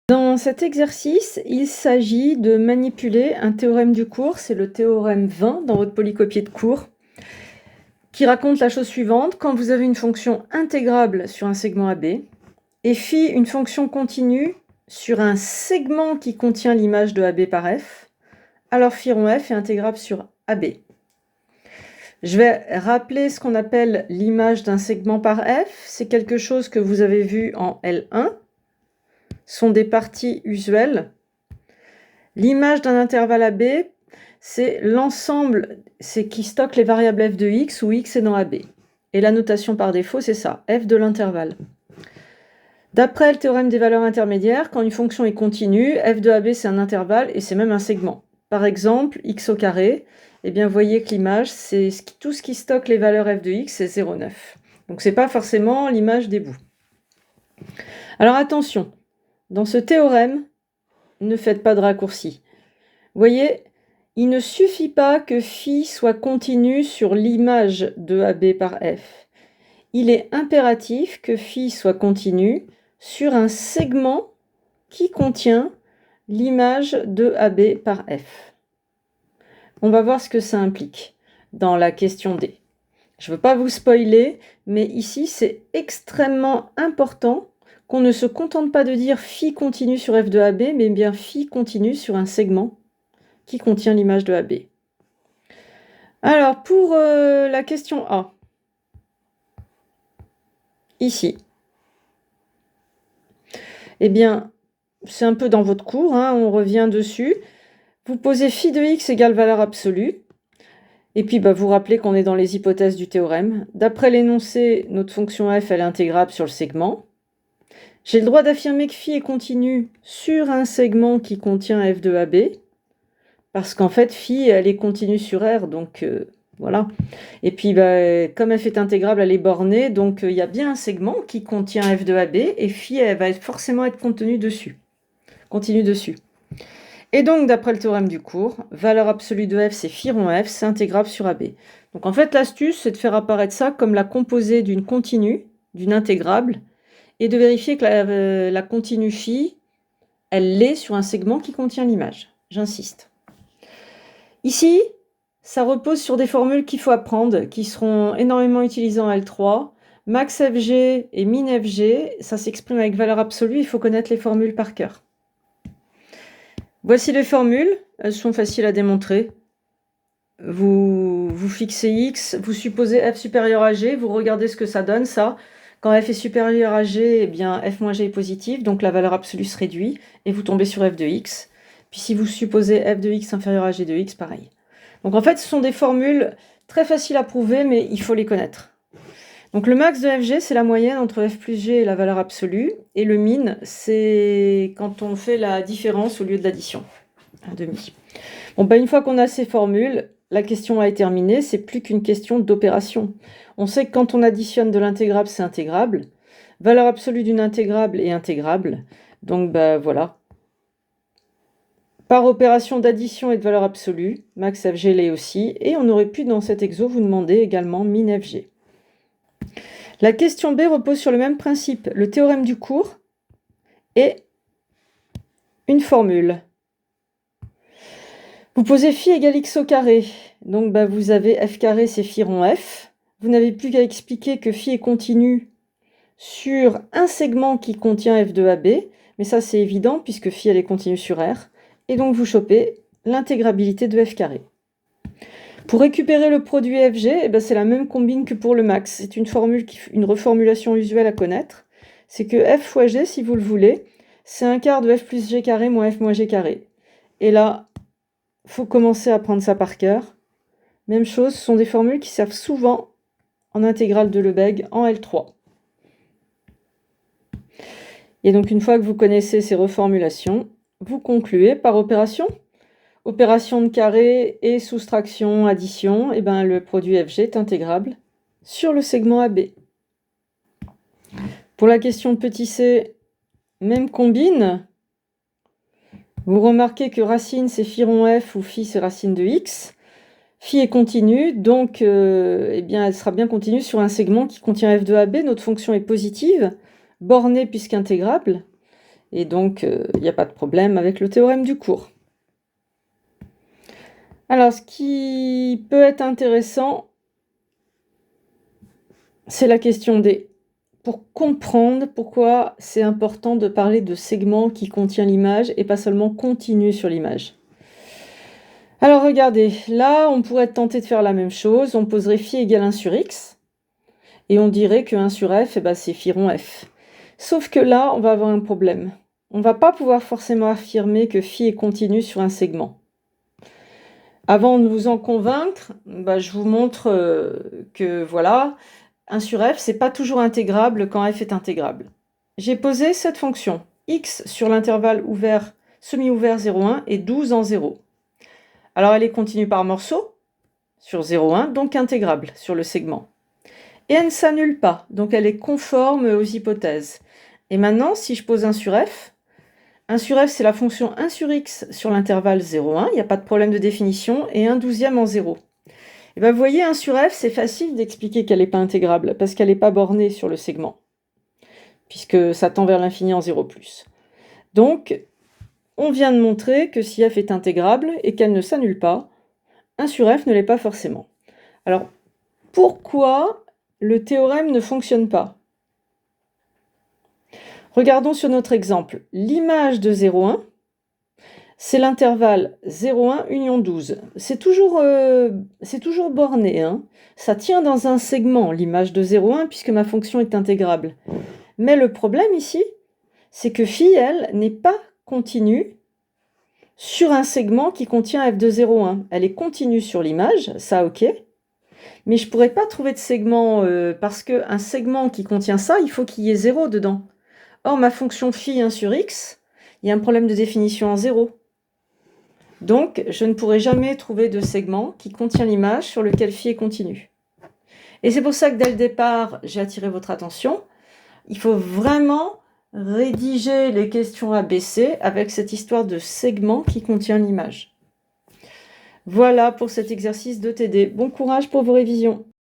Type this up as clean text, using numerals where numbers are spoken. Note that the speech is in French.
Dans cet exercice, il s'agit de manipuler un théorème du cours, c'est le théorème 20 dans votre polycopier de cours, qui raconte la chose suivante. Quand vous avez une fonction intégrable sur un segment AB, et phi une fonction continue sur un segment qui contient l'image de AB par F, alors phi rond F est intégrable sur AB. Je vais rappeler ce qu'on appelle l'image d'un segment par F. C'est quelque chose que vous avez vu en L1. Sont des parties usuelles. L'image d'un intervalle AB, c'est l'ensemble, c'est qui stocke les variables f de x où x est dans AB. Et la notation par défaut, c'est ça, f de l'intervalle. D'après le théorème des valeurs intermédiaires, quand une fonction est continue, f de AB c'est un intervalle et c'est même un segment. Par exemple, x au carré, eh bien vous voyez que l'image, c'est tout ce qui stocke les valeurs f de x, c'est 0,9. Donc c'est pas forcément l'image des bouts. Alors attention, dans ce théorème, ne faites pas de raccourci. Vous voyez, il ne suffit pas que phi soit continu sur l'image de AB par F. Il est impératif que phi soit continu sur un segment qui contient l'image de AB par F. On va voir ce que ça implique dans la question D. Je ne veux pas vous spoiler, mais ici c'est extrêmement important qu'on ne se contente pas de dire phi continue sur f de AB, mais bien phi continue sur un segment qui contient l'image de AB. Alors, pour la question A, ici, eh bien, c'est un peu dans votre cours, hein, on revient dessus. Vous posez phi de x égale valeur absolue, et puis vous rappelez qu'on est dans les hypothèses du théorème. D'après l'énoncé, notre fonction f, elle est intégrable sur le segment. J'ai le droit d'affirmer que phi est continu sur un segment qui contient f de AB, parce qu'en fait, phi, elle est continue sur R, donc voilà. Et puis, comme f est intégrable, elle est bornée, donc il y a bien un segment qui contient f de AB, et phi, elle va forcément être continue dessus. Et donc, d'après le théorème du cours, valeur absolue de f, c'est phi rond f, c'est intégrable sur AB. Donc en fait, l'astuce, c'est de faire apparaître ça comme la composée d'une continue, d'une intégrable, et de vérifier que la continue phi, elle l'est sur un segment qui contient l'image. J'insiste. Ici, ça repose sur des formules qu'il faut apprendre, qui seront énormément utilisées en L3. Max FG et min FG, ça s'exprime avec valeur absolue, il faut connaître les formules par cœur. Voici les formules, elles sont faciles à démontrer. Vous fixez x, vous supposez f supérieur à g, vous regardez ce que ça donne, ça. Quand f est supérieur à g, eh bien f moins g est positif, donc la valeur absolue se réduit, et vous tombez sur f de x. Puis si vous supposez f de x inférieur à g de x, pareil. Donc en fait, ce sont des formules très faciles à prouver, mais il faut les connaître. Donc le max de fg, c'est la moyenne entre f plus g et la valeur absolue, et le min, c'est quand on fait la différence au lieu de l'addition, un demi. Bon, une fois qu'on a ces formules, la question a été terminée, c'est plus qu'une question d'opération. On sait que quand on additionne de l'intégrable, c'est intégrable. Valeur absolue d'une intégrable est intégrable. Donc voilà. Par opération d'addition et de valeur absolue, max fg l'est aussi, et on aurait pu dans cet exo vous demander également min fg. La question B repose sur le même principe, le théorème du cours et une formule. Vous posez phi égale x au carré, donc vous avez f carré, c'est phi rond f. Vous n'avez plus qu'à expliquer que phi est continu sur un segment qui contient f de AB, mais ça c'est évident puisque phi elle est continue sur R, et donc vous chopez l'intégrabilité de f carré. Pour récupérer le produit fg, c'est la même combine que pour le max. C'est une reformulation usuelle à connaître. C'est que f fois g, si vous le voulez, c'est un quart de f plus g carré moins f moins g carré. Et là, il faut commencer à prendre ça par cœur. Même chose, ce sont des formules qui servent souvent en intégrale de Lebesgue en L3. Et donc une fois que vous connaissez ces reformulations, vous concluez par opération. Opération de carré et soustraction, addition, et le produit fg est intégrable sur le segment AB. Pour la question petit c, même combine. Vous remarquez que racine c'est phi rond f ou phi c'est racine de x. Phi est continue, donc elle sera bien continue sur un segment qui contient f de AB. Notre fonction est positive, bornée puisqu'intégrable. Et donc, il n'y a pas de problème avec le théorème du cours. Alors, ce qui peut être intéressant, c'est la question D. Pour comprendre pourquoi c'est important de parler de segment qui contient l'image et pas seulement continu sur l'image. Alors regardez, là on pourrait tenter de faire la même chose, on poserait phi égale 1 sur x, et on dirait que 1 sur f, c'est phi rond f. Sauf que là, on va avoir un problème. On ne va pas pouvoir forcément affirmer que phi est continu sur un segment. Avant de vous en convaincre, je vous montre que voilà, 1 sur f, c'est pas toujours intégrable quand f est intégrable. J'ai posé cette fonction, x sur l'intervalle ouvert, semi-ouvert 0,1 et 12 en 0. Alors elle est continue par morceaux sur 0,1, donc intégrable sur le segment. Et elle ne s'annule pas, donc elle est conforme aux hypothèses. Et maintenant, si je pose 1 sur f c'est la fonction 1 sur x sur l'intervalle 0,1, il n'y a pas de problème de définition, et 1/12 en 0. Et vous voyez, 1 sur f, c'est facile d'expliquer qu'elle n'est pas intégrable, parce qu'elle n'est pas bornée sur le segment, puisque ça tend vers l'infini en 0+. Donc, on vient de montrer que si f est intégrable et qu'elle ne s'annule pas, 1 sur f ne l'est pas forcément. Alors, pourquoi le théorème ne fonctionne pas? Regardons sur notre exemple. L'image de 0,1, c'est l'intervalle 0,1 union 12. C'est toujours borné, hein. Ça tient dans un segment, l'image de 0,1, puisque ma fonction est intégrable. Mais le problème ici, c'est que phi, elle, n'est pas continue sur un segment qui contient f de 0,1. Elle est continue sur l'image, ça ok, mais je ne pourrais pas trouver de segment, parce qu'un segment qui contient ça, il faut qu'il y ait 0 dedans. Or, ma fonction phi 1 sur x, il y a un problème de définition en 0. Donc, je ne pourrai jamais trouver de segment qui contient l'image sur lequel phi est continu. Et c'est pour ça que dès le départ, j'ai attiré votre attention. Il faut vraiment rédiger les questions ABC avec cette histoire de segment qui contient l'image. Voilà pour cet exercice de TD. Bon courage pour vos révisions.